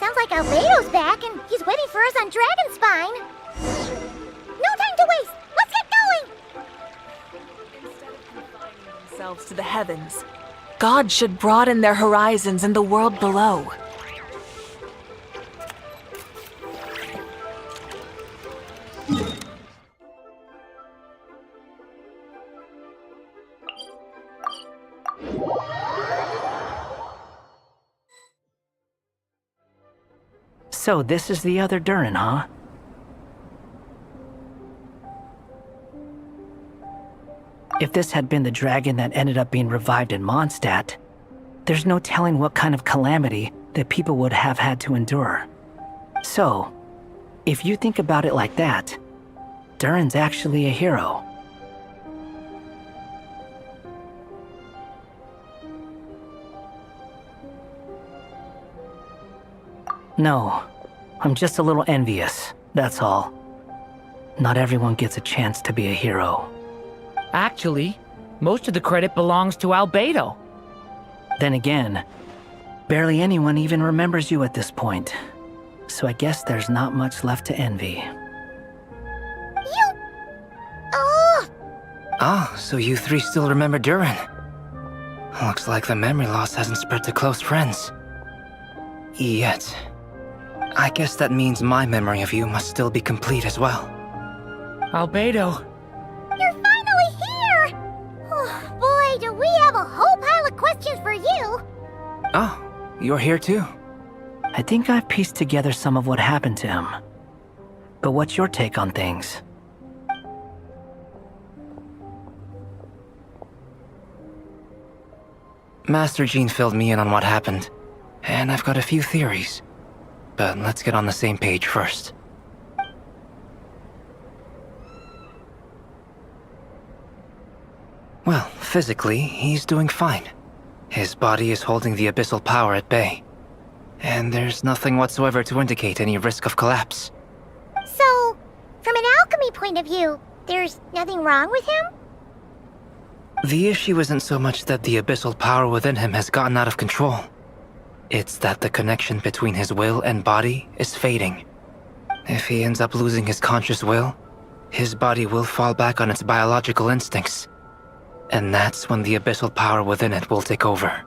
Sounds like Albedo's back, and he's waiting for us on Dragonspine. No time to waste! Let's get going! Instead of confining themselves to the heavens, God should broaden their horizons in the world below. So this is the other Durin, huh? If this had been the dragon that ended up being revived in Mondstadt, there's no telling what kind of calamity that people would have had to endure. So, if you think about it like that, Durin's actually a hero. No, I'm just a little envious, that's all. Not everyone gets a chance to be a hero. Actually, most of the credit belongs to Albedo. Then again, barely anyone even remembers you at this point. So I guess there's not much left to envy. You... Oh! Ah, so you three still remember Durin. Looks like the memory loss hasn't spread to close friends. Yet. I guess that means my memory of you must still be complete as well. Albedo. You're finally here! Oh, boy, do we have a whole pile of questions for you! Oh, you're here too? I think I've pieced together some of what happened to him. But what's your take on things? Master Jean filled me in on what happened, and I've got a few theories. But let's get on the same page first. Well, physically, he's doing fine. His body is holding the abyssal power at bay. And there's nothing whatsoever to indicate any risk of collapse. So, from an alchemy point of view, there's nothing wrong with him? The issue isn't so much that the abyssal power within him has gotten out of control. It's that the connection between his will and body is fading. If he ends up losing his conscious will, his body will fall back on its biological instincts. And that's when the abyssal power within it will take over.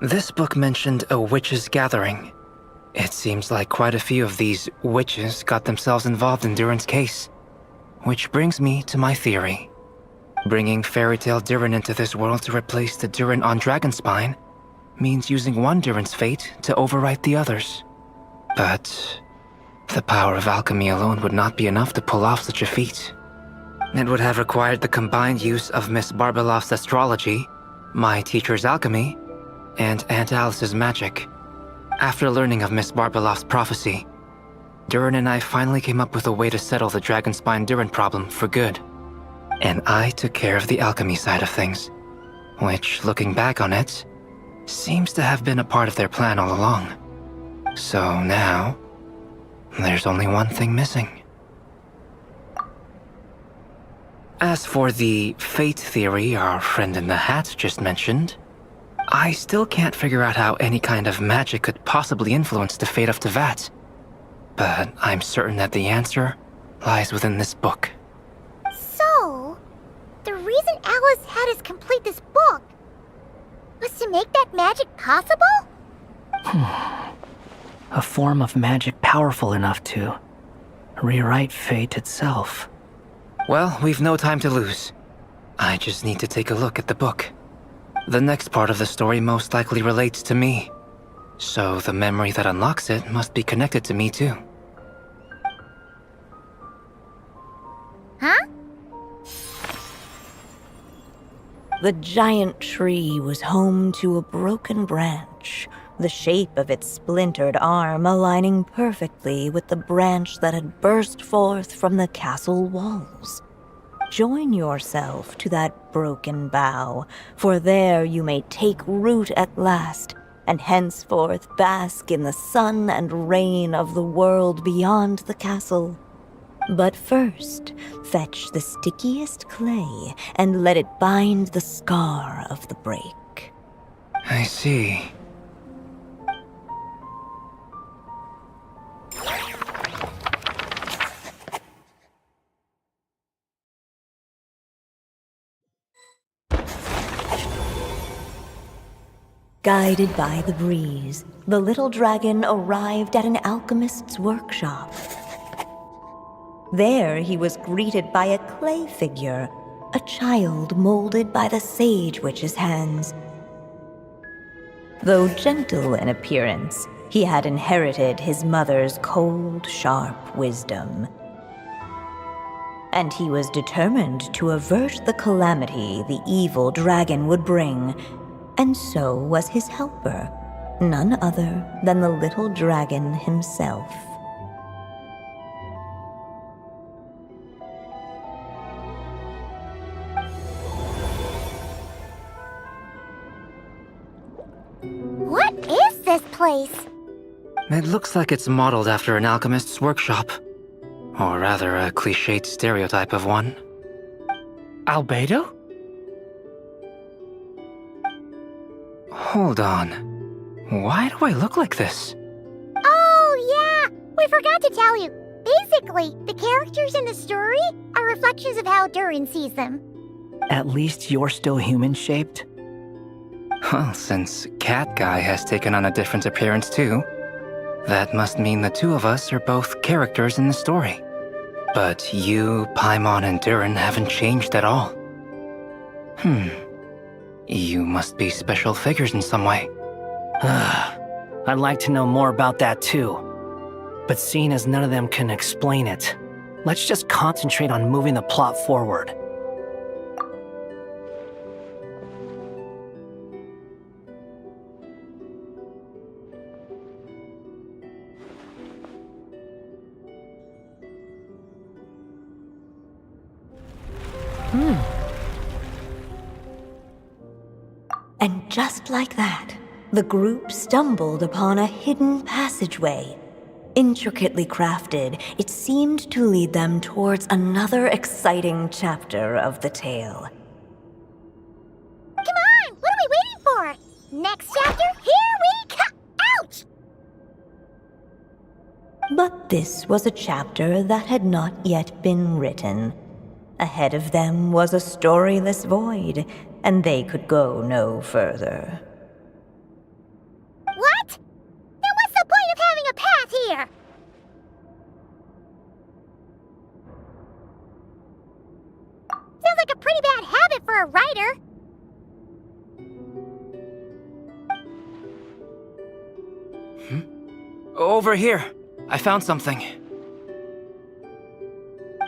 This book mentioned a witches' gathering. It seems like quite a few of these witches got themselves involved in Durin's case. Which brings me to my theory. Bringing Fairy Tale Durin into this world to replace the Durin on Dragonspine means using one Durin's fate to overwrite the others. But the power of alchemy alone would not be enough to pull off such a feat. It would have required the combined use of Miss Barbeloff's astrology, my teacher's alchemy, and Aunt Alice's magic. After learning of Miss Barbeloff's prophecy, Durin and I finally came up with a way to settle the Dragonspine Durin problem for good. And I took care of the alchemy side of things, which, looking back on it, seems to have been a part of their plan all along. So now, there's only one thing missing. As for the fate theory our friend in the hat just mentioned, I still can't figure out how any kind of magic could possibly influence the fate of Tevat. But I'm certain that the answer lies within this book. So, the reason Alice had us complete this book was to make that magic possible? A form of magic powerful enough to rewrite fate itself. Well, we've no time to lose. I just need to take a look at the book. The next part of the story most likely relates to me. So the memory that unlocks it must be connected to me too. Huh? The giant tree was home to a broken branch, the shape of its splintered arm aligning perfectly with the branch that had burst forth from the castle walls. Join yourself to that broken bough, for there you may take root at last, and henceforth bask in the sun and rain of the world beyond the castle. But first, fetch the stickiest clay and let it bind the scar of the break. I see. Guided by the breeze, the little dragon arrived at an alchemist's workshop. There he was greeted by a clay figure, a child molded by the sage witch's hands. Though gentle in appearance, he had inherited his mother's cold, sharp wisdom. And he was determined to avert the calamity the evil dragon would bring, and so was his helper, none other than the little dragon himself. What is this place? It looks like it's modeled after an alchemist's workshop. Or rather, a cliched stereotype of one. Albedo? Hold on. Why do I look like this? Oh, yeah! We forgot to tell you. Basically, the characters in the story are reflections of how Durin sees them. At least you're still human-shaped? Well, since Cat Guy has taken on a different appearance too, that must mean the two of us are both characters in the story. But you, Paimon, and Durin haven't changed at all. You must be special figures in some way. I'd like to know more about that too. But seeing as none of them can explain it, let's just concentrate on moving the plot forward. And just like that, the group stumbled upon a hidden passageway. Intricately crafted, it seemed to lead them towards another exciting chapter of the tale. Come on! What are we waiting for? Next chapter, here we come! Ouch! But this was a chapter that had not yet been written. Ahead of them was a storyless void, and they could go no further. What? Then what's the point of having a path here? Sounds like a pretty bad habit for a writer. Over here. I found something.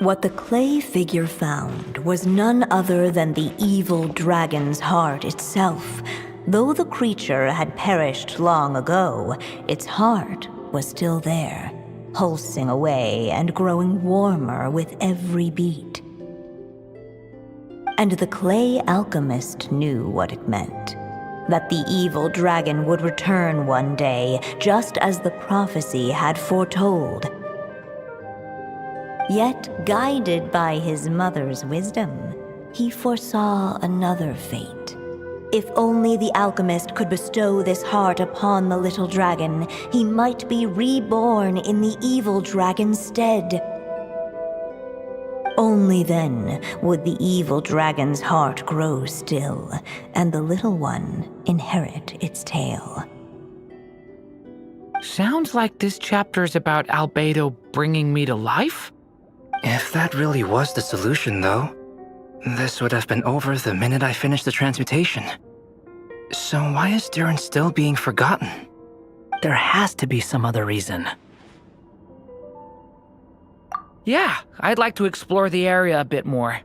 What the clay figure found was none other than the evil dragon's heart itself. Though the creature had perished long ago, its heart was still there, pulsing away and growing warmer with every beat. And the clay alchemist knew what it meant. That the evil dragon would return one day, just as the prophecy had foretold. Yet, guided by his mother's wisdom, he foresaw another fate. If only the alchemist could bestow this heart upon the little dragon, he might be reborn in the evil dragon's stead. Only then would the evil dragon's heart grow still, and the little one inherit its tale. Sounds like this chapter's about Albedo bringing me to life? If that really was the solution, though, this would have been over the minute I finished the transmutation. So why is Durin still being forgotten? There has to be some other reason. Yeah, I'd like to explore the area a bit more.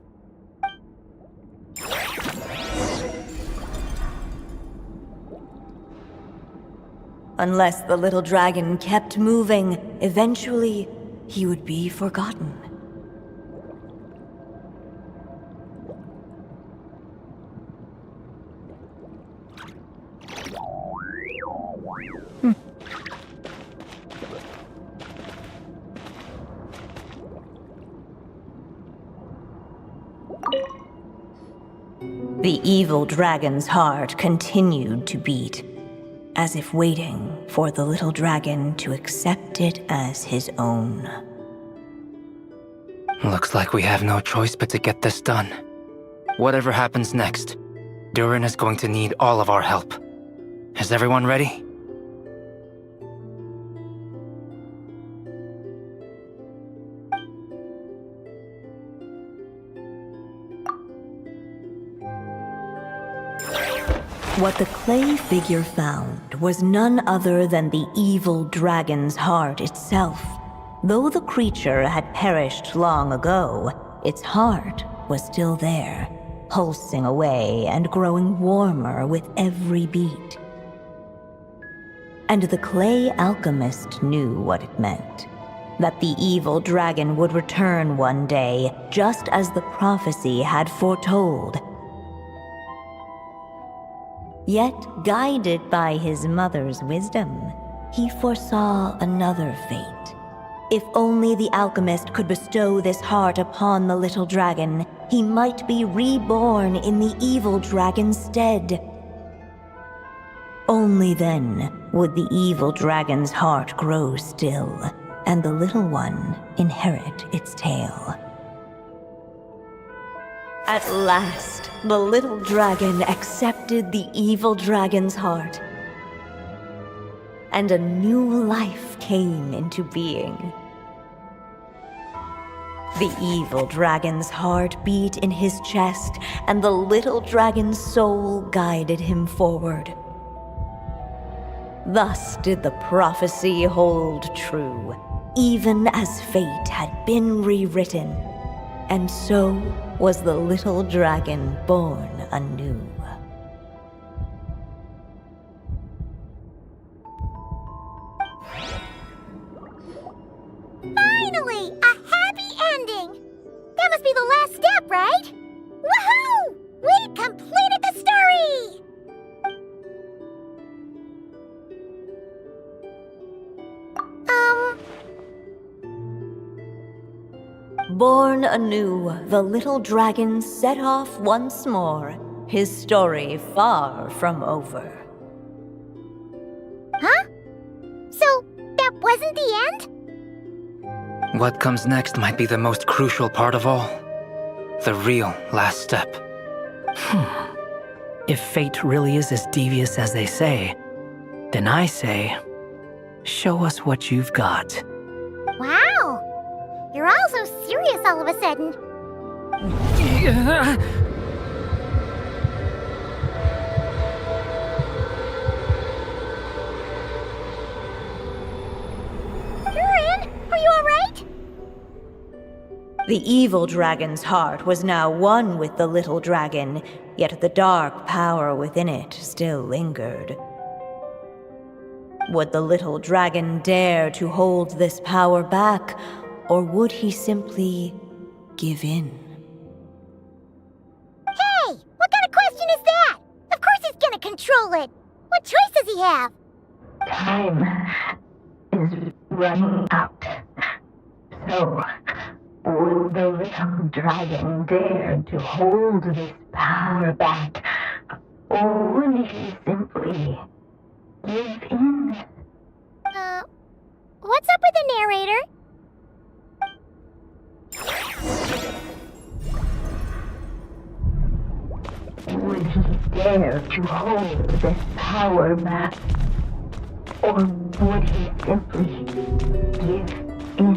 Unless the little dragon kept moving, eventually he would be forgotten. The evil dragon's heart continued to beat, as if waiting for the little dragon to accept it as his own. Looks like we have no choice but to get this done. Whatever happens next, Durin is going to need all of our help. Is everyone ready? What the clay figure found was none other than the evil dragon's heart itself. Though the creature had perished long ago, its heart was still there, pulsing away and growing warmer with every beat. And the clay alchemist knew what it meant. That the evil dragon would return one day, just as the prophecy had foretold. Yet, guided by his mother's wisdom, he foresaw another fate. If only the alchemist could bestow this heart upon the little dragon, he might be reborn in the evil dragon's stead. Only then would the evil dragon's heart grow still, and the little one inherit its tale. At last, the little dragon accepted the evil dragon's heart, and a new life came into being. The evil dragon's heart beat in his chest, and the little dragon's soul guided him forward. Thus did the prophecy hold true, even as fate had been rewritten, and so was the little dragon born anew. Finally! A happy ending! That must be the last step, right? Woohoo! We completed the story! Born anew, the little dragon set off once more, his story far from over. Huh? So, that wasn't the end? What comes next might be the most crucial part of all. The real last step. If fate really is as devious as they say, then I say, show us what you've got. Wow! You're all so serious all of a sudden. Durin, are you alright? The evil dragon's heart was now one with the little dragon, yet the dark power within it still lingered. Would the little dragon dare to hold this power back, or would he simply give in? Hey! What kind of question is that? Of course he's gonna control it! What choice does he have? Time is running out. So, would the little dragon dare to hold this power back? Or would he simply give in? What's up with the narrator? Would he dare to hold this power back? Or would he simply give in?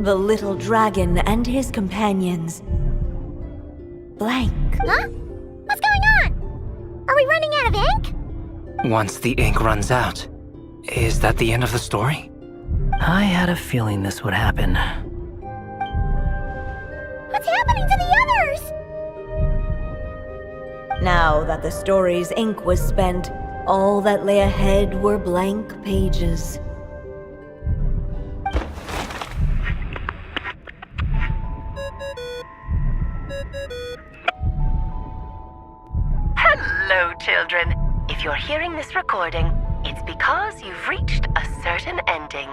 The little dragon and his companions blank. Huh? What's going on? Are we running out of ink? Once the ink runs out, is that the end of the story? I had a feeling this would happen. What's happening to the others? Now that the story's ink was spent, all that lay ahead were blank pages. Hello, children. If you're hearing this recording, it's because you've reached a certain ending.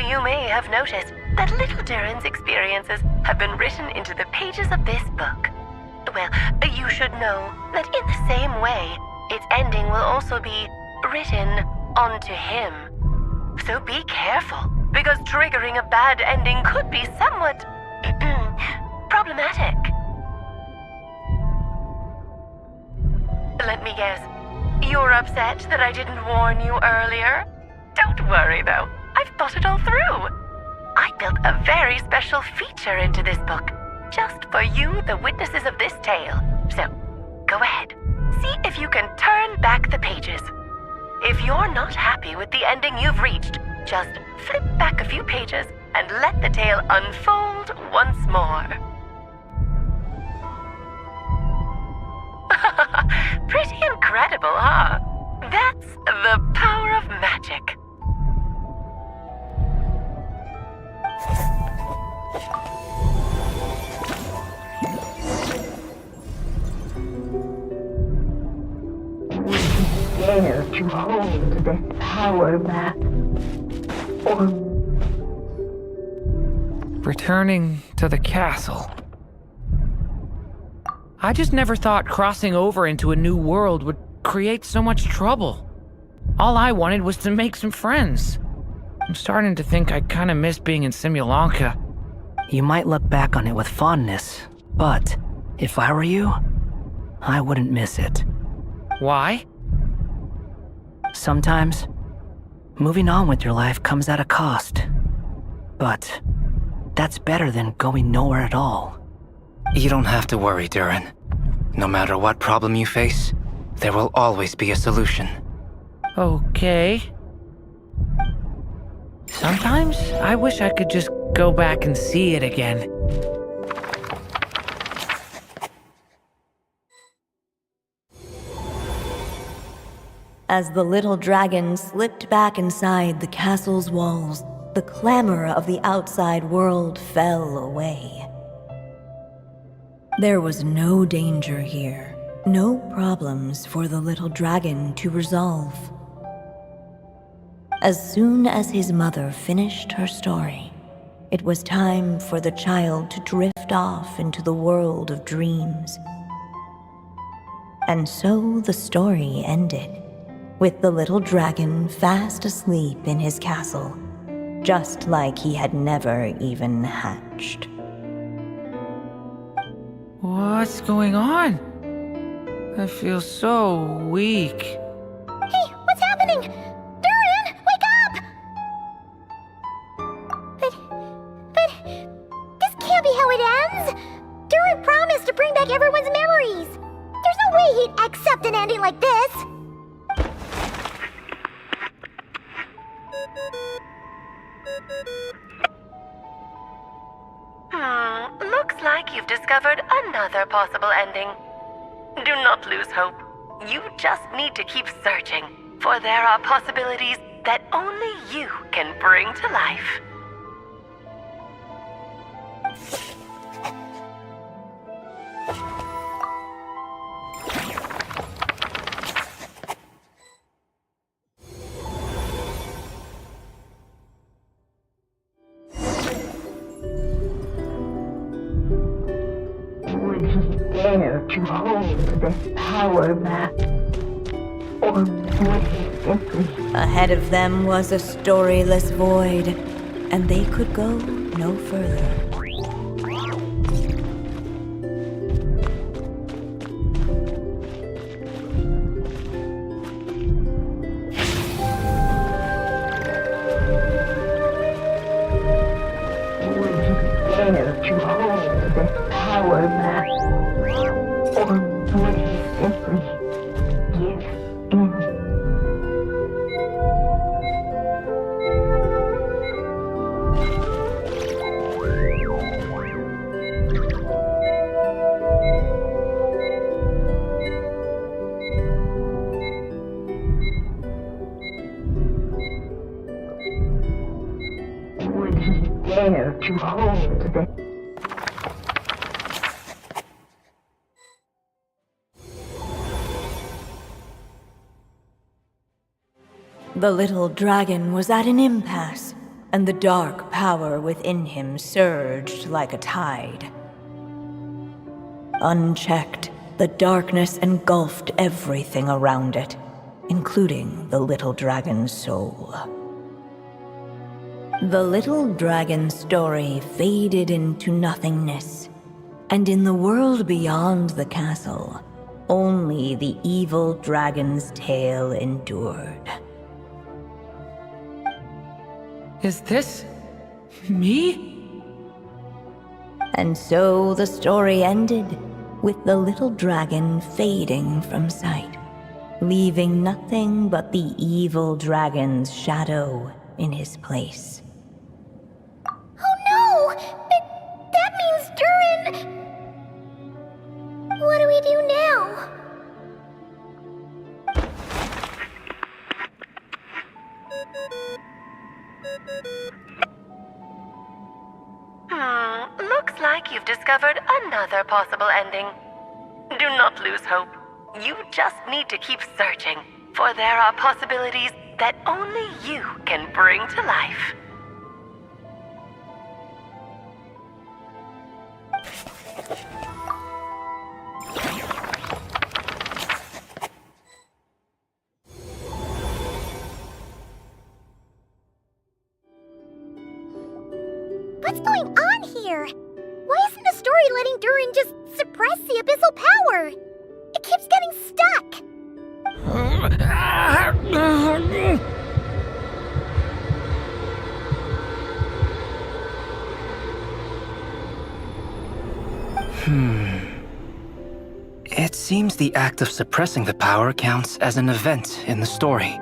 You may have noticed that little Durin's experiences have been written into the pages of this book. Well, you should know that in the same way, its ending will also be written onto him. So be careful, because triggering a bad ending could be somewhat problematic. Let me guess. You're upset that I didn't warn you earlier? Don't worry, though. I've thought it all through. I built a very special feature into this book, just for you, the witnesses of this tale. So, go ahead. See if you can turn back the pages. If you're not happy with the ending you've reached, just flip back a few pages and let the tale unfold once more. Pretty incredible, huh? That's the power of magic. Dare to hold this power map, or Returning to the castle. I just never thought crossing over into a new world would create so much trouble. All I wanted was to make some friends. I'm starting to think I kinda miss being in Simulanka. You might look back on it with fondness, but if I were you, I wouldn't miss it. Why? Sometimes, moving on with your life comes at a cost. But that's better than going nowhere at all. You don't have to worry, Durin. No matter what problem you face, there will always be a solution. Okay. Sometimes I wish I could just go back and see it again. As the little dragon slipped back inside the castle's walls, the clamor of the outside world fell away. There was no danger here, no problems for the little dragon to resolve. As soon as his mother finished her story, it was time for the child to drift off into the world of dreams. And so the story ended, with the little dragon fast asleep in his castle, just like he had never even hatched. What's going on? I feel so weak. Hey, what's happening? Durin, wake up! But, this can't be how it ends. Durin promised to bring back everyone's memories. There's no way he'd accept an ending like this. Looks like you've discovered another possible ending. Do not lose hope. You just need to keep searching, for there are possibilities that only you can bring to life. would he dare to hold this power map, or would he simply Ahead of them was a storyless void, and they could go no further. would he dare to hold this power map, or would he simply give in? Would he dare to hold this? The little dragon was at an impasse, and the dark power within him surged like a tide. Unchecked, the darkness engulfed everything around it, including the little dragon's soul. The little dragon's story faded into nothingness, and in the world beyond the castle, only the evil dragon's tale endured. Is this me? And so the story ended, with the little dragon fading from sight, leaving nothing but the evil dragon's shadow in his place. Oh no! That means Durin... What do we do now? Looks like you've discovered another possible ending. Do not lose hope. You just need to keep searching, for there are possibilities that only you can bring to life. What's going on here? Why isn't the story letting Durin just suppress the abyssal power? It keeps getting stuck. It seems the act of suppressing the power counts as an event in the story.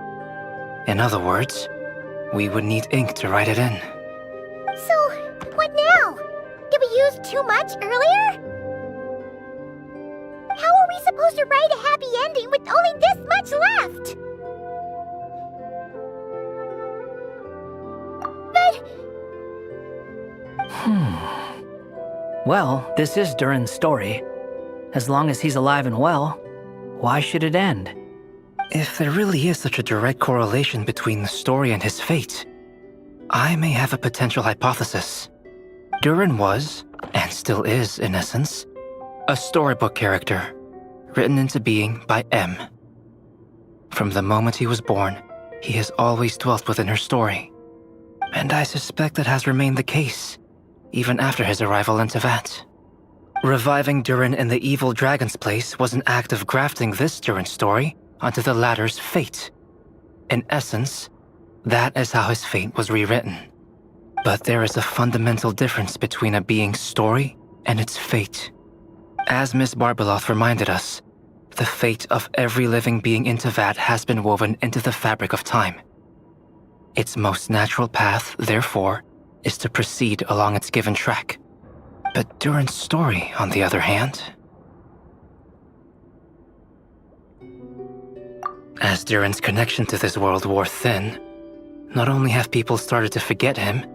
In other words, we would need ink to write it in. So, what now? Did we use too much earlier? How are we supposed to write a happy ending with only this much left? But... Well, this is Durin's story. As long as he's alive and well, why should it end? If there really is such a direct correlation between the story and his fate, I may have a potential hypothesis. Durin was, and still is in essence, a storybook character, written into being by M. From the moment he was born, he has always dwelt within her story. And I suspect that has remained the case, even after his arrival in Tevat. Reviving Durin in the evil dragon's place was an act of grafting this Durin story onto the latter's fate. In essence, that is how his fate was rewritten. But there is a fundamental difference between a being's story and its fate. As Miss Barbeloth reminded us, the fate of every living being in Tevat has been woven into the fabric of time. Its most natural path, therefore, is to proceed along its given track. But Durin's story, on the other hand... As Durin's connection to this world wore thin, not only have people started to forget him,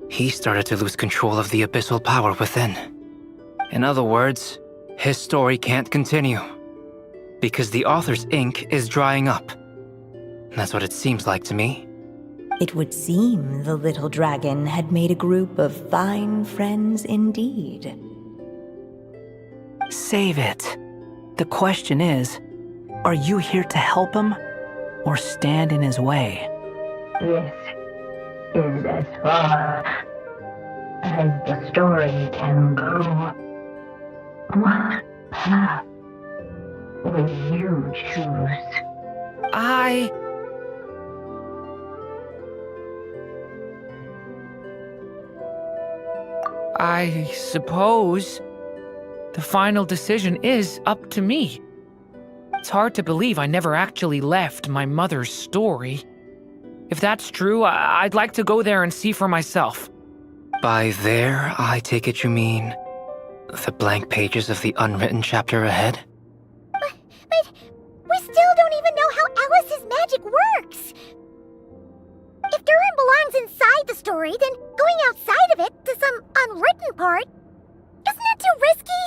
he started to lose control of the abyssal power within. In other words, his story can't continue, because the author's ink is drying up. That's what it seems like to me. It would seem the little dragon had made a group of fine friends indeed. Save it. The question is, are you here to help him, or stand in his way? This is as far as the story can go. What path will you choose? I suppose the final decision is up to me. It's hard to believe I never actually left my mother's story. If that's true, I'd like to go there and see for myself. By there, I take it you mean the blank pages of the unwritten chapter ahead? But we still don't even know how Alice's magic works. If Durin belongs inside the story, then going outside of it to some unwritten part, isn't it too risky?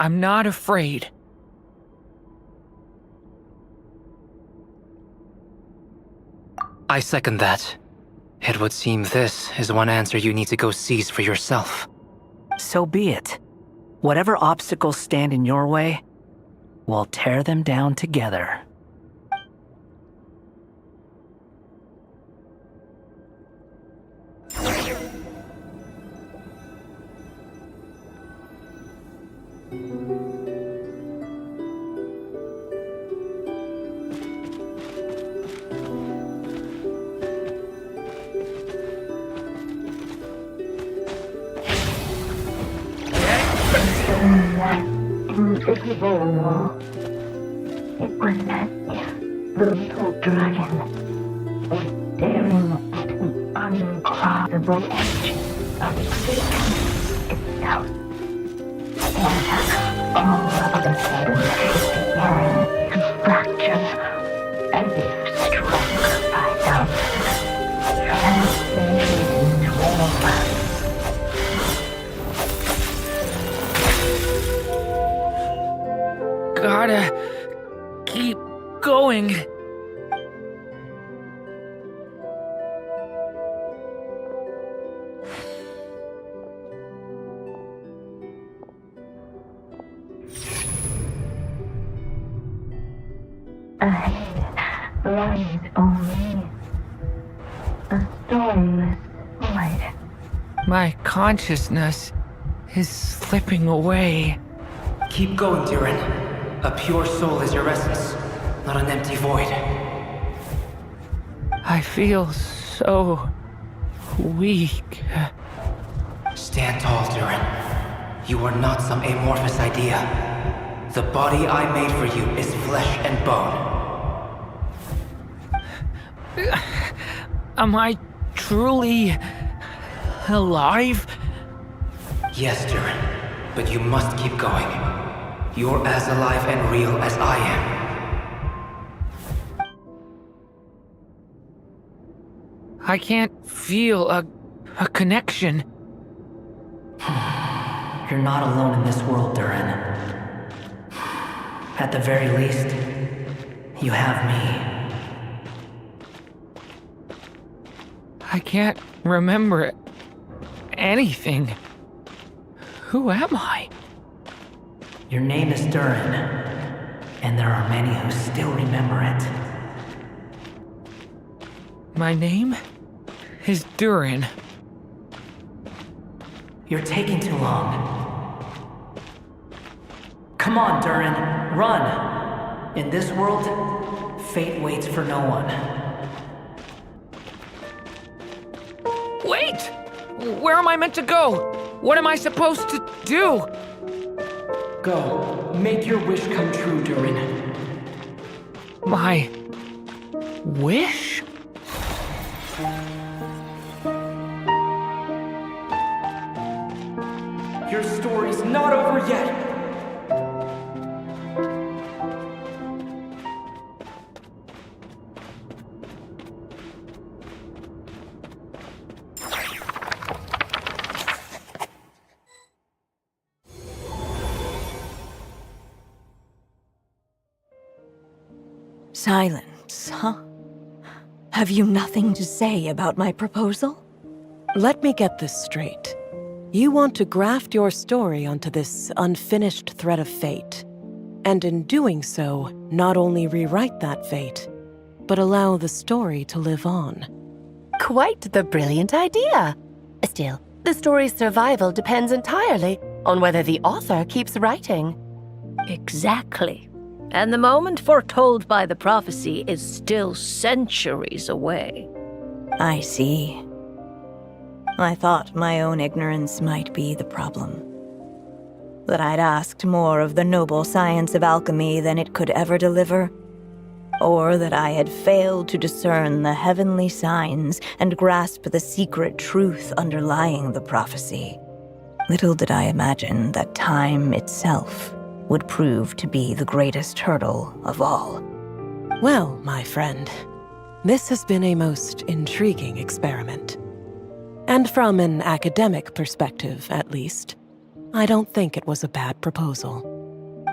I'm not afraid. I second that. It would seem this is one answer you need to go seize for yourself. So be it. Whatever obstacles stand in your way, we'll tear them down together. That invisible wall. It was as if the little dragon was staring at the uncrossable edge of fate itself. And all of the things began to fracture as if struck by some transcendent wall. Gotta keep going. Ahead lies only a storyless void. My consciousness is slipping away. Keep going, Durin. A pure soul is your essence, not an empty void. I feel so weak. Stand tall, Durin. You are not some amorphous idea. The body I made for you is flesh and bone. Am I truly alive? Yes, Durin, but you must keep going. You're as alive and real as I am. I can't feel a connection. You're not alone in this world, Durin. At the very least, you have me. I can't remember anything. Who am I? Your name is Durin, and there are many who still remember it. My name is Durin. You're taking too long. Come on, Durin, run! In this world, fate waits for no one. Wait! Where am I meant to go? What am I supposed to do? Go, make your wish come true, Durin. My wish? Your story's not over yet! Silence, huh? Have you nothing to say about my proposal? Let me get this straight. You want to graft your story onto this unfinished thread of fate, and in doing so, not only rewrite that fate, but allow the story to live on. Quite the brilliant idea. Still, the story's survival depends entirely on whether the author keeps writing. Exactly. And the moment foretold by the prophecy is still centuries away. I see. I thought my own ignorance might be the problem. That I'd asked more of the noble science of alchemy than it could ever deliver. Or that I had failed to discern the heavenly signs and grasp the secret truth underlying the prophecy. Little did I imagine that time itself would prove to be the greatest hurdle of all. Well, my friend, this has been a most intriguing experiment. And from an academic perspective, at least, I don't think it was a bad proposal.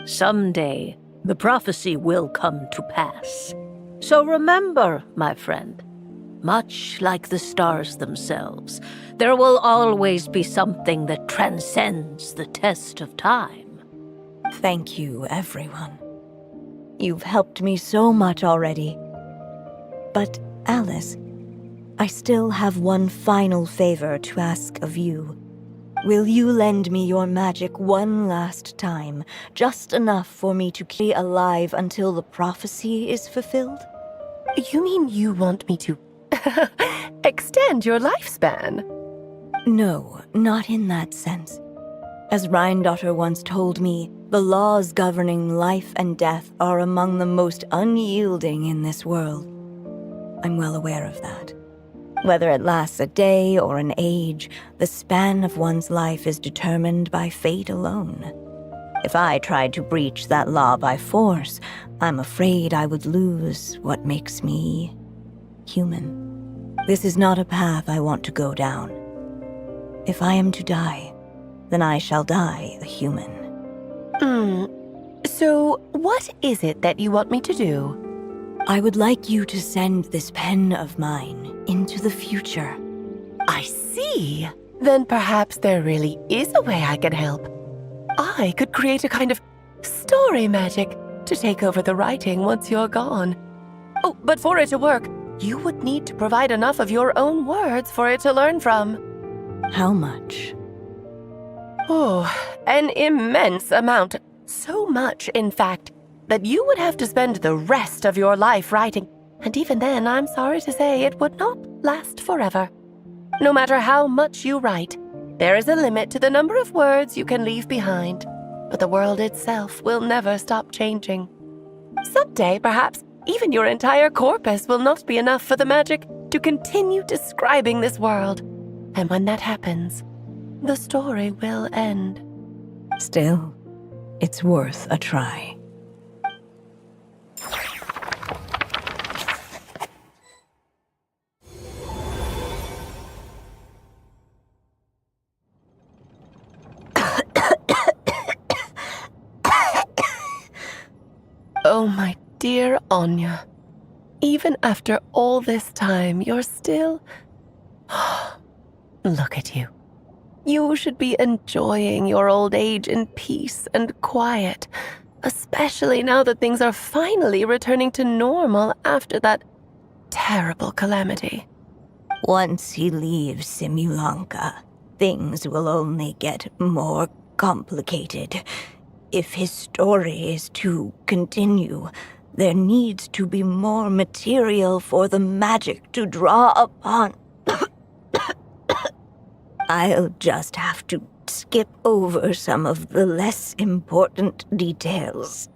Someday, the prophecy will come to pass. So remember, my friend, much like the stars themselves, there will always be something that transcends the test of time. Thank you, everyone. You've helped me so much already. But, Alice, I still have one final favor to ask of you. Will you lend me your magic one last time, just enough for me to stay alive until the prophecy is fulfilled? You mean you want me to extend your lifespan? No, not in that sense. As Rhindaughter once told me, the laws governing life and death are among the most unyielding in this world. I'm well aware of that. Whether it lasts a day or an age, the span of one's life is determined by fate alone. If I tried to breach that law by force, I'm afraid I would lose what makes me human. This is not a path I want to go down. If I am to die, then I shall die a human. So what is it that you want me to do? I would like you to send this pen of mine into the future. I see. Then perhaps there really is a way I can help. I could create a kind of story magic to take over the writing once you're gone. Oh, but for it to work, you would need to provide enough of your own words for it to learn from. How much? Oh, an immense amount. So much, in fact, that you would have to spend the rest of your life writing, and even then, I'm sorry to say, it would not last forever. No matter how much you write, there is a limit to the number of words you can leave behind, but the world itself will never stop changing. Someday, perhaps, even your entire corpus will not be enough for the magic to continue describing this world. And when that happens, the story will end. Still, it's worth a try. Oh, my dear Anya. Even after all this time, you're still... Look at you. You should be enjoying your old age in peace and quiet, especially now that things are finally returning to normal after that terrible calamity. Once he leaves Simulanka, things will only get more complicated. If his story is to continue, there needs to be more material for the magic to draw upon. I'll just have to skip over some of the less important details.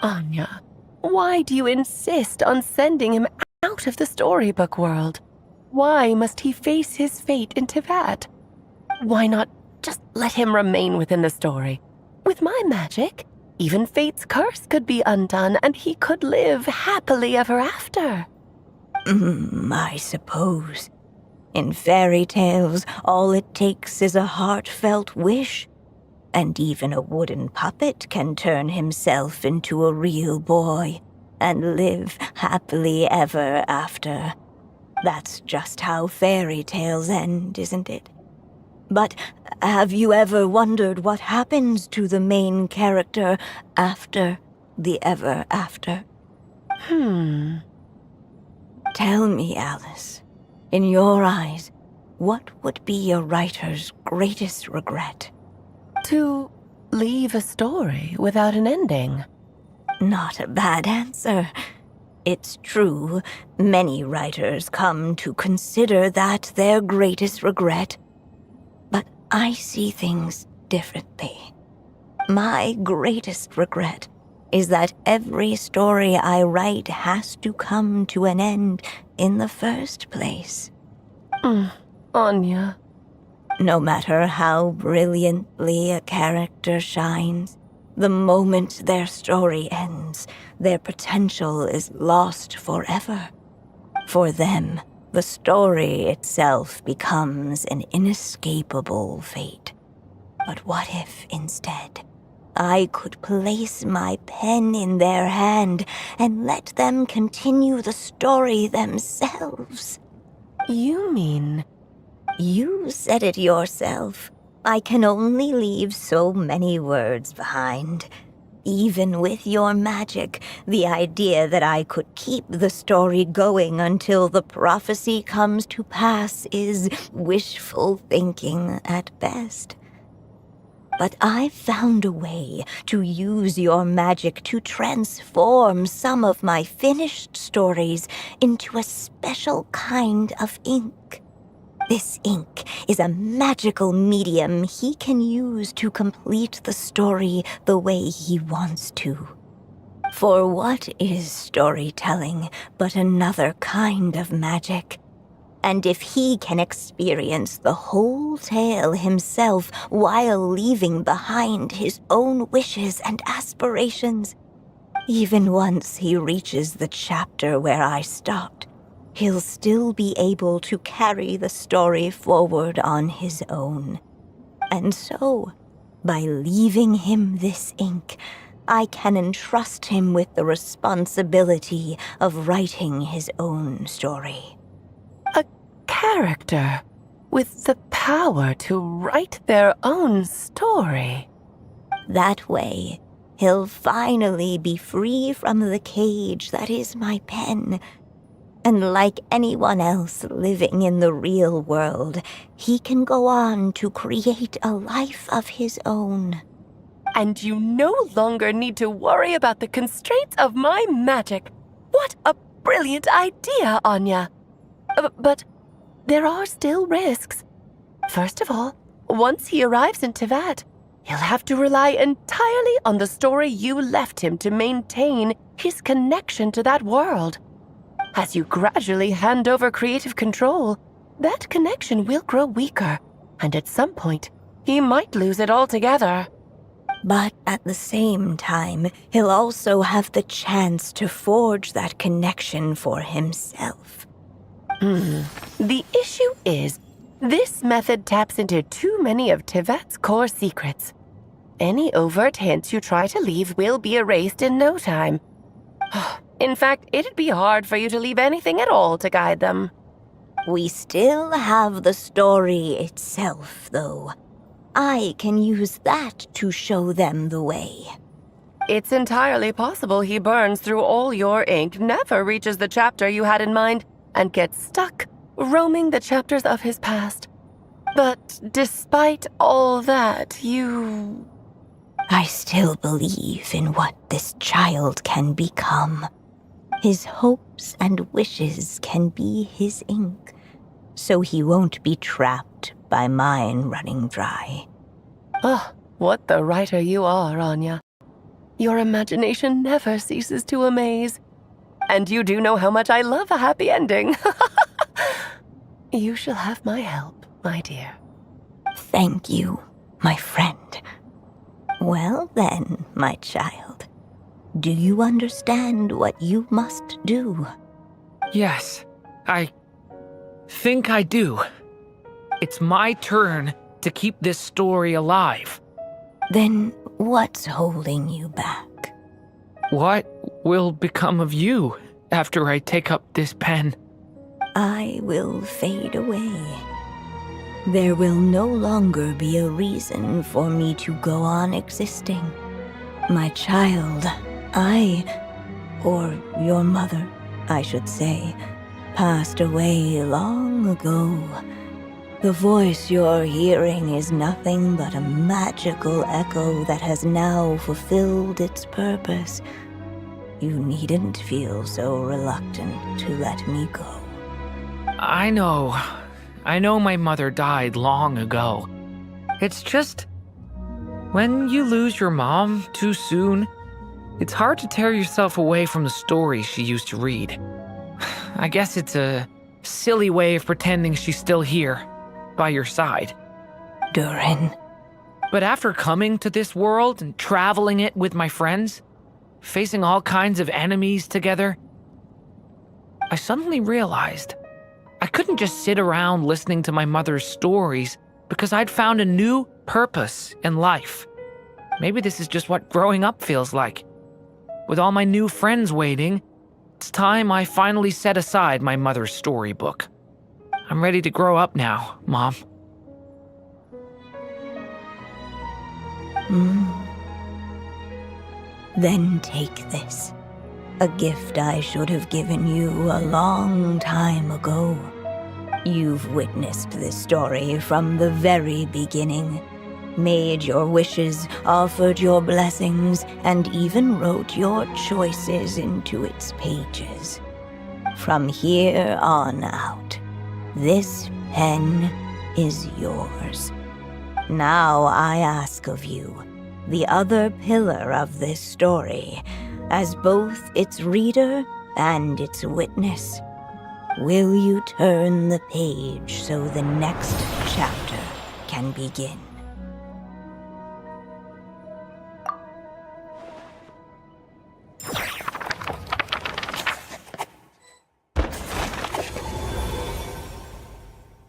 Anya, why do you insist on sending him out of the storybook world? Why must he face his fate into that? Why not just let him remain within the story? With my magic, even fate's curse could be undone and he could live happily ever after. I suppose. In fairy tales, all it takes is a heartfelt wish. And even a wooden puppet can turn himself into a real boy and live happily ever after. That's just how fairy tales end, isn't it? But have you ever wondered what happens to the main character after the ever after? Tell me, Alice, in your eyes, what would be a writer's greatest regret? To leave a story without an ending. Not a bad answer. It's true, many writers come to consider that their greatest regret. But I see things differently. My greatest regret is that every story I write has to come to an end in the first place. Anya. No matter how brilliantly a character shines, the moment their story ends, their potential is lost forever. For them, the story itself becomes an inescapable fate. But what if, instead, I could place my pen in their hand and let them continue the story themselves? You mean... You said it yourself. I can only leave so many words behind. Even with your magic, the idea that I could keep the story going until the prophecy comes to pass is wishful thinking at best. But I've found a way to use your magic to transform some of my finished stories into a special kind of ink. This ink is a magical medium he can use to complete the story the way he wants to. For what is storytelling but another kind of magic? And if he can experience the whole tale himself while leaving behind his own wishes and aspirations, even once he reaches the chapter where I stopped, he'll still be able to carry the story forward on his own. And so, by leaving him this ink, I can entrust him with the responsibility of writing his own story. A character with the power to write their own story. That way, he'll finally be free from the cage that is my pen. And like anyone else living in the real world, he can go on to create a life of his own. And you no longer need to worry about the constraints of my magic. What a brilliant idea, Anya. But there are still risks. First of all, once he arrives in Teyvat, he'll have to rely entirely on the story you left him to maintain his connection to that world. As you gradually hand over creative control, that connection will grow weaker, and at some point, he might lose it altogether. But at the same time, he'll also have the chance to forge that connection for himself. The issue is, this method taps into too many of Teyvat's core secrets. Any overt hints you try to leave will be erased in no time. In fact, it'd be hard for you to leave anything at all to guide them. We still have the story itself, though. I can use that to show them the way. It's entirely possible he burns through all your ink, never reaches the chapter you had in mind, and gets stuck roaming the chapters of his past. But despite all that, I still believe in what this child can become. His hopes and wishes can be his ink, so he won't be trapped by mine running dry. Oh, what the writer you are, Anya. Your imagination never ceases to amaze. And you do know how much I love a happy ending. You shall have my help, my dear. Thank you, my friend. Well then, my child, do you understand what you must do? Yes, I think I do. It's my turn to keep this story alive. Then what's holding you back? What will become of you after I take up this pen? I will fade away. There will no longer be a reason for me to go on existing. My child, or your mother, I should say, passed away long ago. The voice you're hearing is nothing but a magical echo that has now fulfilled its purpose. You needn't feel so reluctant to let me go. I know my mother died long ago. It's just, when you lose your mom too soon, it's hard to tear yourself away from the stories she used to read. I guess it's a silly way of pretending she's still here, by your side. Durin. But after coming to this world and traveling it with my friends, facing all kinds of enemies together, I suddenly realized I couldn't just sit around listening to my mother's stories because I'd found a new purpose in life. Maybe this is just what growing up feels like. With all my new friends waiting, it's time I finally set aside my mother's storybook. I'm ready to grow up now, Mom. Then take this. A gift I should have given you a long time ago. You've witnessed this story from the very beginning, made your wishes, offered your blessings, and even wrote your choices into its pages. From here on out, this pen is yours. Now I ask of you, the other pillar of this story, as both its reader and its witness, will you turn the page so the next chapter can begin?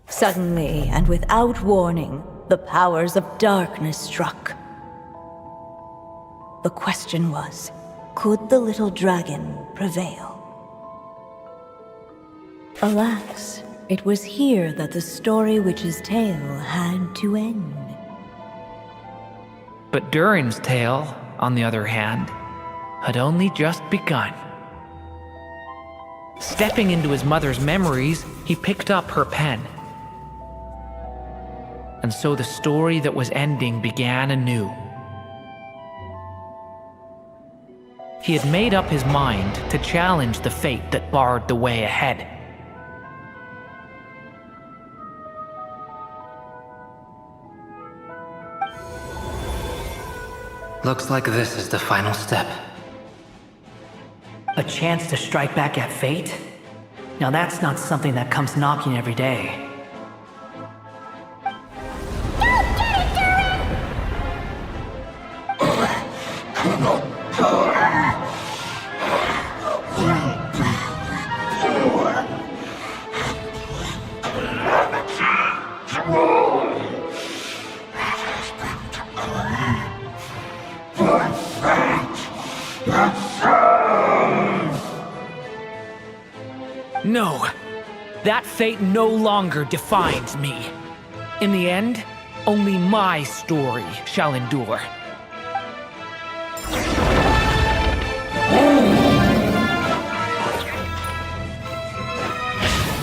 Suddenly, and without warning, the powers of darkness struck. The question was, could the little dragon prevail? Alas, it was here that the story witch's tale had to end. But Durin's tale, on the other hand, had only just begun. Stepping into his mother's memories, he picked up her pen. And so the story that was ending began anew. He had made up his mind to challenge the fate that barred the way ahead. Looks like this is the final step. A chance to strike back at fate? Now that's not something that comes knocking every day. No, that fate no longer defines me. In the end, only my story shall endure.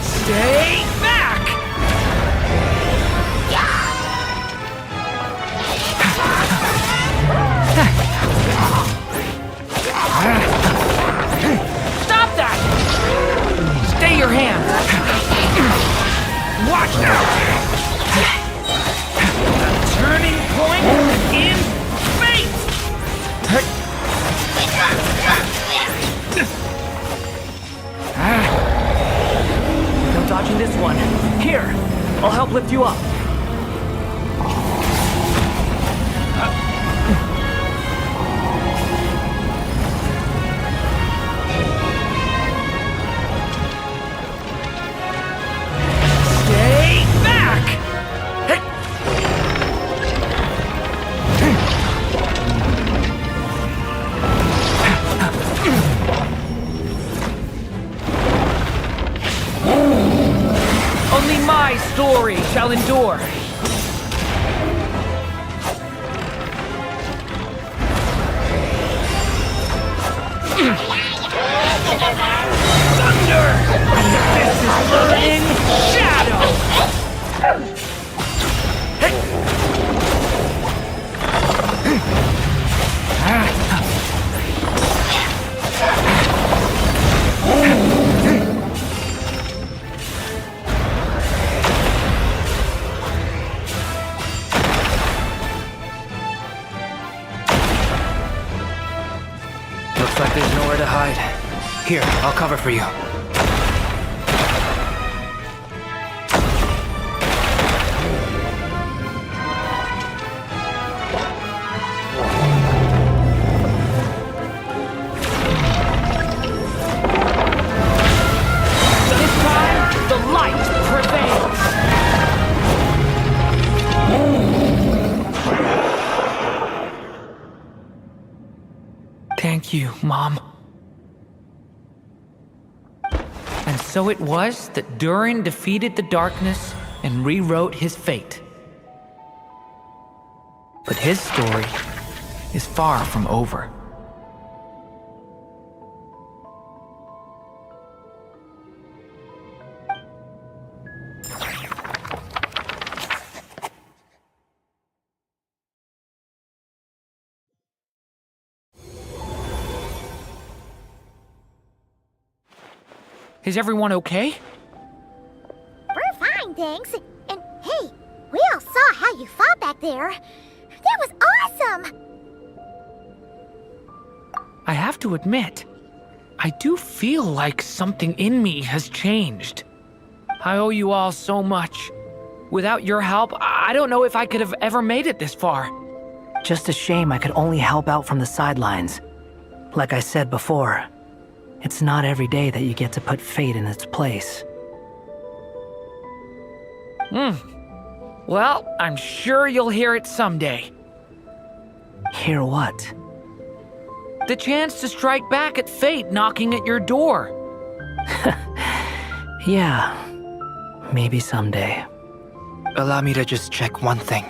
Stay back! Stop that! Stay your hands! Watch out! Turning point in fate! No dodging this one. Here, I'll help lift you up. Stay back! Only my story shall endure. Thunder! This is burning shadow! Looks like there's nowhere to hide. Here, I'll cover for you. This time, the light prevails! Thank you, Mom. And so it was that Durin defeated the darkness and rewrote his fate. But his story is far from over. Is everyone okay? We're fine, thanks. And hey, we all saw how you fought back there. That was awesome! I have to admit, I do feel like something in me has changed. I owe you all so much. Without your help, I don't know if I could have ever made it this far. Just a shame I could only help out from the sidelines. Like I said before, it's not every day that you get to put fate in its place. Well, I'm sure you'll hear it someday. Hear what? The chance to strike back at fate knocking at your door. Yeah, maybe someday. Allow me to just check one thing.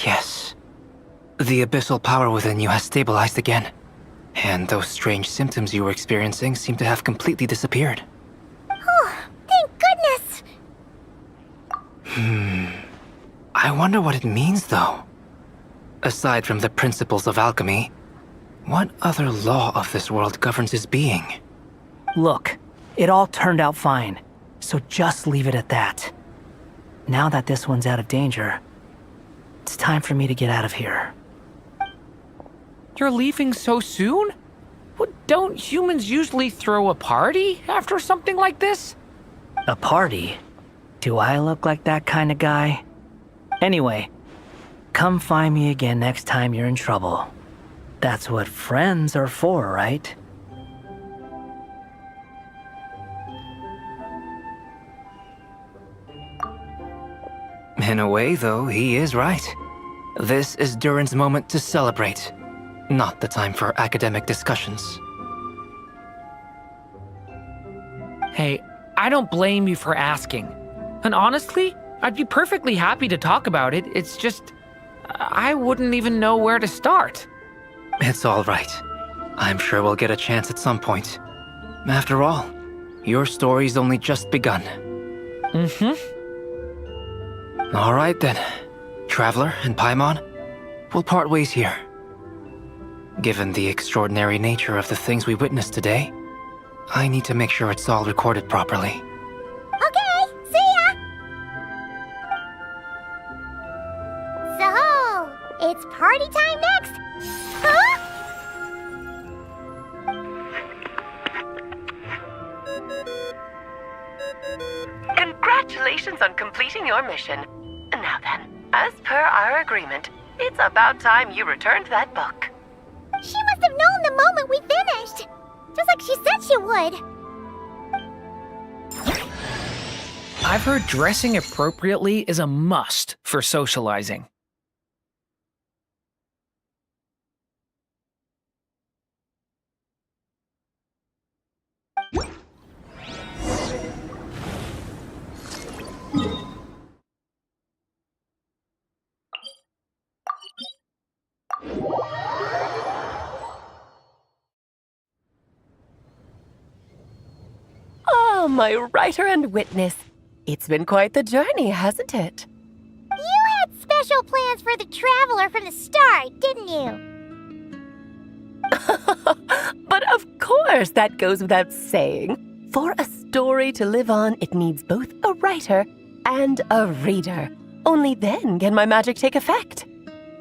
Yes. The abyssal power within you has stabilized again. And those strange symptoms you were experiencing seem to have completely disappeared. Oh, thank goodness! I wonder what it means, though. Aside from the principles of alchemy, what other law of this world governs his being? Look, it all turned out fine, so just leave it at that. Now that this one's out of danger, it's time for me to get out of here. You're leaving so soon? What, don't humans usually throw a party after something like this? A party? Do I look like that kind of guy? Anyway, come find me again next time you're in trouble. That's what friends are for, right? In a way, though, he is right. This is Durin's moment to celebrate, not the time for academic discussions. Hey, I don't blame you for asking. And honestly, I'd be perfectly happy to talk about it. It's just, I wouldn't even know where to start. It's all right. I'm sure we'll get a chance at some point. After all, your story's only just begun. All right then. Traveler and Paimon, we'll part ways here. Given the extraordinary nature of the things we witnessed today, I need to make sure it's all recorded properly. Okay, see ya! So, it's party time next? Huh? Congratulations on completing your mission. Now then, as per our agreement, it's about time you returned that book. She must have known the moment we finished. Just like she said she would. I've heard dressing appropriately is a must for socializing. Oh, my writer and witness. It's been quite the journey, hasn't it? You had special plans for the traveler from the start, didn't you? But of course, that goes without saying. For a story to live on, it needs both a writer and a reader. Only then can my magic take effect.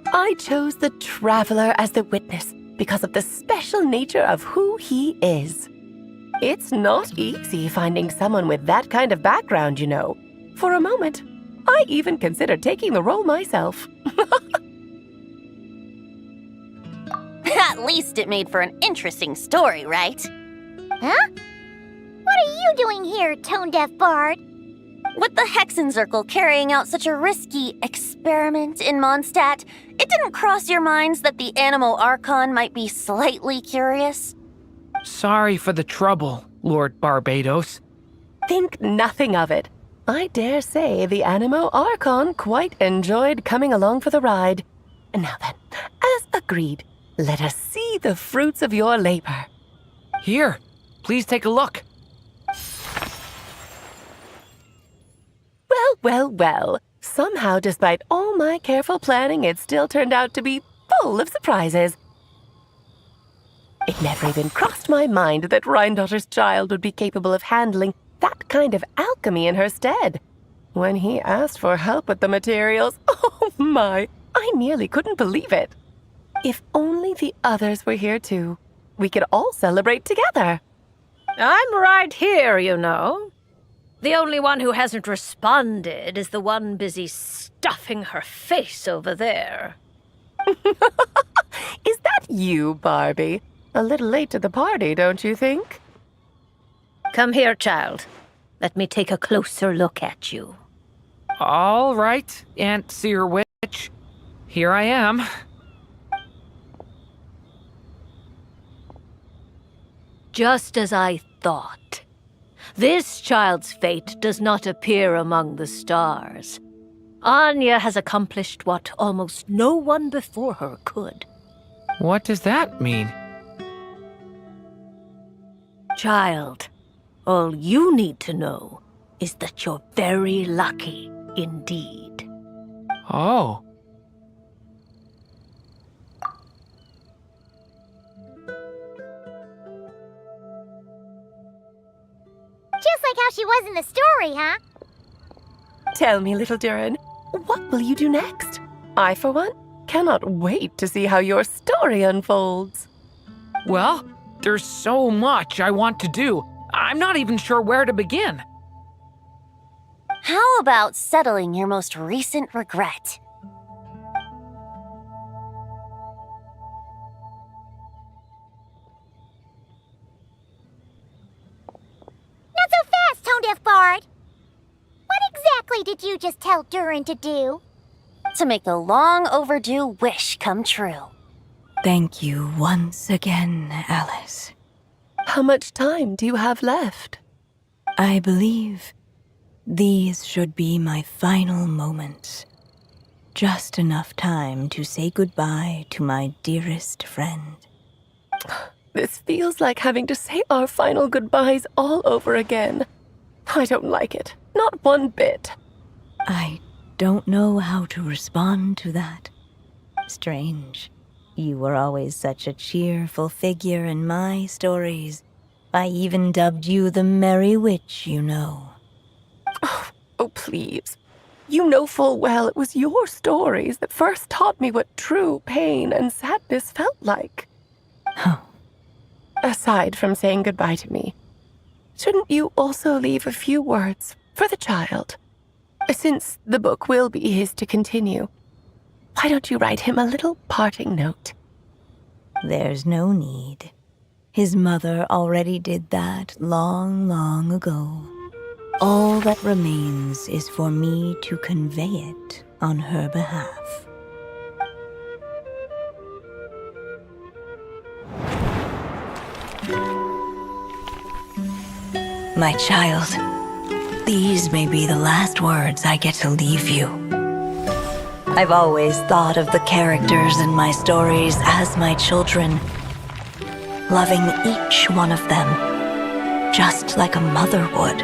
I chose the traveler as the witness because of the special nature of who he is. It's not easy finding someone with that kind of background, you know. For a moment, I even considered taking the role myself. At least it made for an interesting story, right? Huh? What are you doing here, tone-deaf bard? With the Hexenzirkel carrying out such a risky experiment in Mondstadt, it didn't cross your minds that the Animo Archon might be slightly curious? Sorry for the trouble, Lord Barbados. Think nothing of it. I dare say the Animo Archon quite enjoyed coming along for the ride. Now then, as agreed, let us see the fruits of your labor. Here, please take a look. Well, well, well. Somehow, despite all my careful planning, it still turned out to be full of surprises. It never even crossed my mind that Rhindotter's child would be capable of handling that kind of alchemy in her stead. When he asked for help with the materials, oh my, I nearly couldn't believe it. If only the others were here too, we could all celebrate together. I'm right here, you know. The only one who hasn't responded is the one busy stuffing her face over there. Is that you, Barbie? A little late to the party, don't you think? Come here, child. Let me take a closer look at you. All right, Aunt Seer Witch. Here I am. Just as I thought. This child's fate does not appear among the stars. Anya has accomplished what almost no one before her could. What does that mean? Child, all you need to know is that you're very lucky indeed. Oh. Just like how she was in the story, huh? Tell me, little Durin, what will you do next? I, for one, cannot wait to see how your story unfolds. Well, there's so much I want to do. I'm not even sure where to begin. How about settling your most recent regret? Not so fast, Tone-Deaf Bard. What exactly did you just tell Durin to do? To make a long overdue wish come true. Thank you once again, Alice. How much time do you have left? I believe these should be my final moments. Just enough time to say goodbye to my dearest friend. This feels like having to say our final goodbyes all over again. I don't like it. Not one bit. I don't know how to respond to that. Strange. You were always such a cheerful figure in my stories. I even dubbed you the Merry Witch, you know. Oh, please. You know full well it was your stories that first taught me what true pain and sadness felt like. Oh. Aside from saying goodbye to me, shouldn't you also leave a few words for the child? Since the book will be his to continue, why don't you write him a little parting note? There's no need. His mother already did that long, long ago. All that remains is for me to convey it on her behalf. My child, these may be the last words I get to leave you. I've always thought of the characters in my stories as my children, loving each one of them, just like a mother would.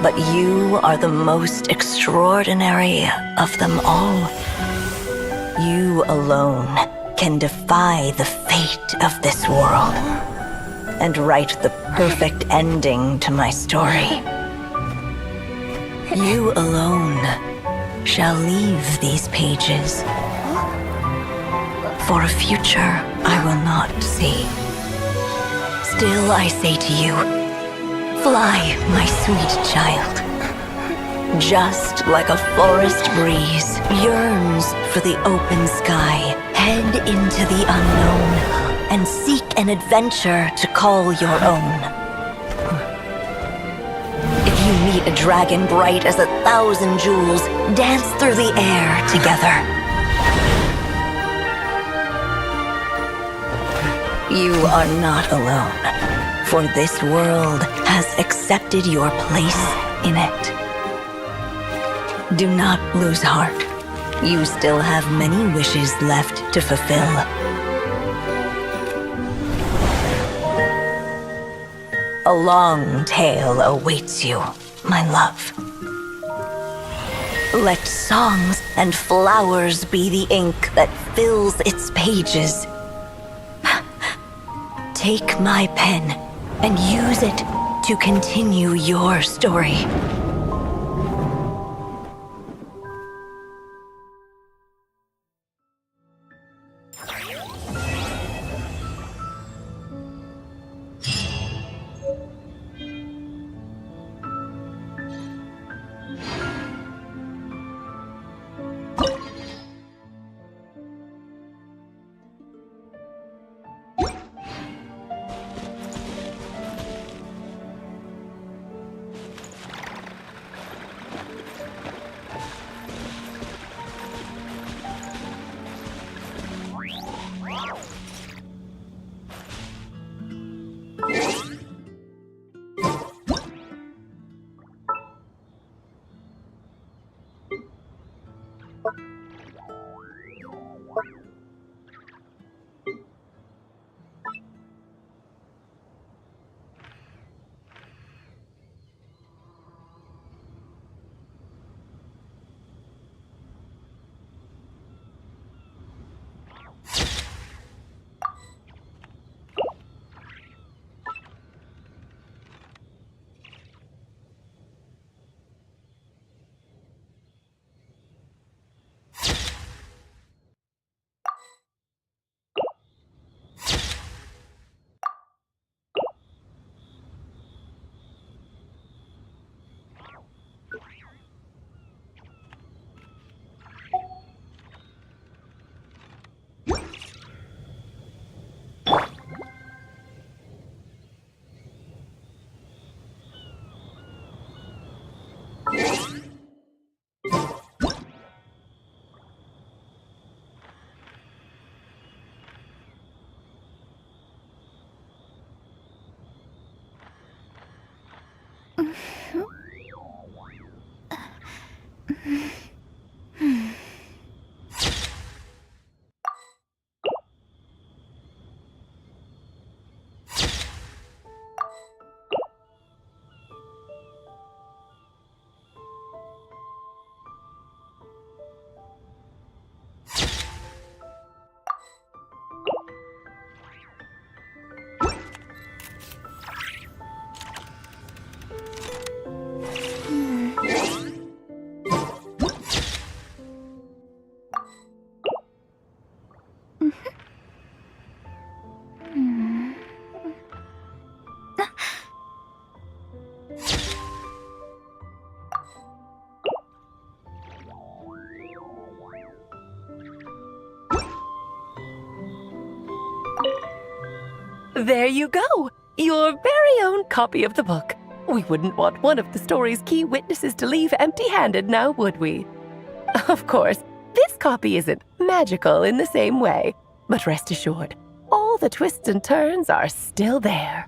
But you are the most extraordinary of them all. You alone can defy the fate of this world and write the perfect ending to my story. You alone shall leave these pages for a future I will not see. Still I say to you, fly, my sweet child. Just like a forest breeze yearns for the open sky, head into the unknown and seek an adventure to call your own. If you meet a dragon bright as 1,000 jewels, dance through the air together. You are not alone, for this world has accepted your place in it. Do not lose heart. You still have many wishes left to fulfill. A long tale awaits you, my love. Let songs and flowers be the ink that fills its pages. Take my pen and use it to continue your story. There you go! Your very own copy of the book. We wouldn't want one of the story's key witnesses to leave empty-handed now, would we? Of course, this copy isn't magical in the same way, but rest assured, all the twists and turns are still there.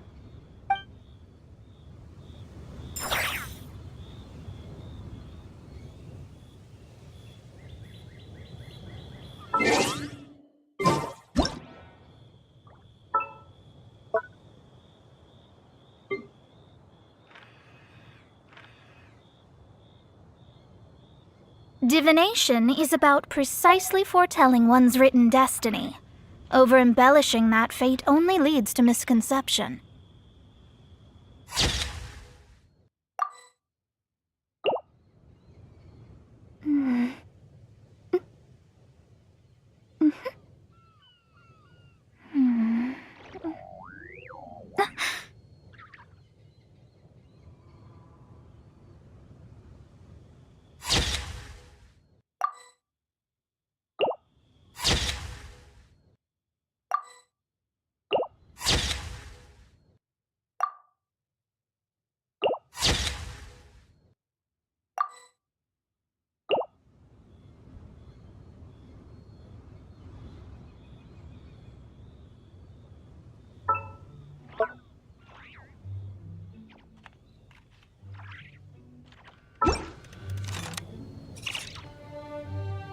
Divination is about precisely foretelling one's written destiny. Over-embellishing that fate only leads to misconception.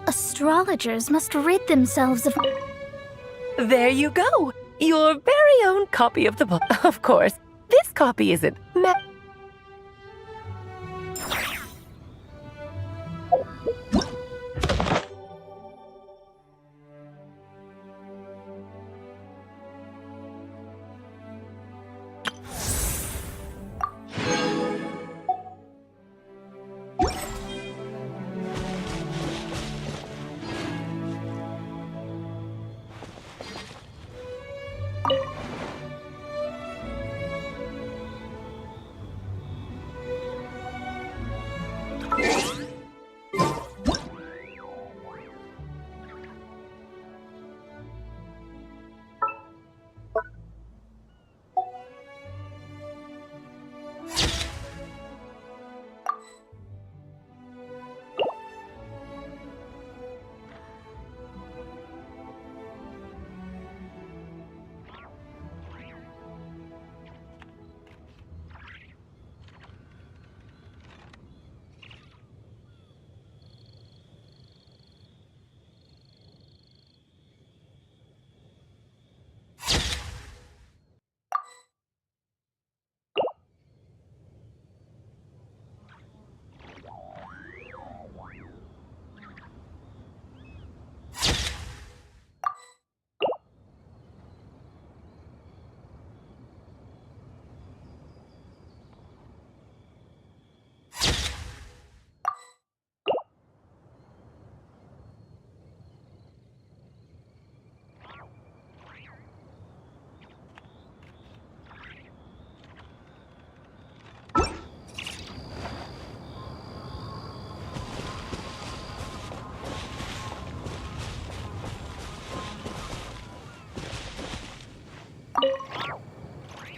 Astrologers must rid themselves of... There you go! Your very own copy of the book. Of course, this copy isn't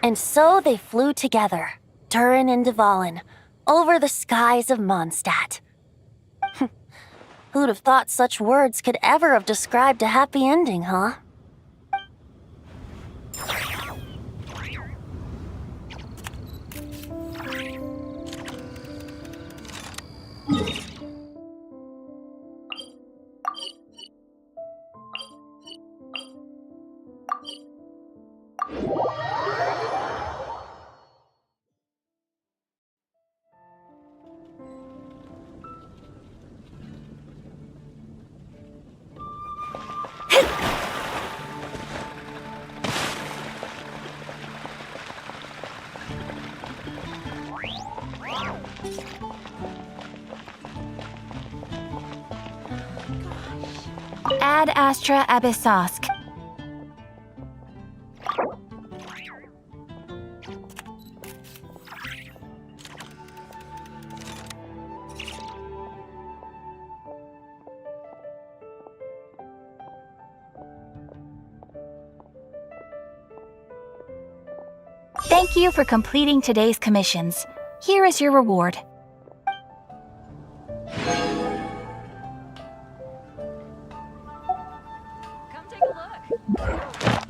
And so they flew together, Durin and Dvalin, over the skies of Mondstadt. Who'd have thought such words could ever have described a happy ending, huh? Ad Astra Abyssosk. Thank you for completing today's commissions. Here is your reward. Come take a look.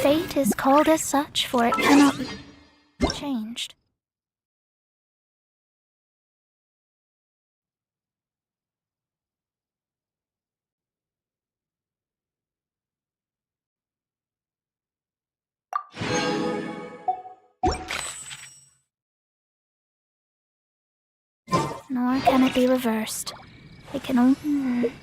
Fate is called as such, for it cannot be changed. Nor can it be reversed. It can only...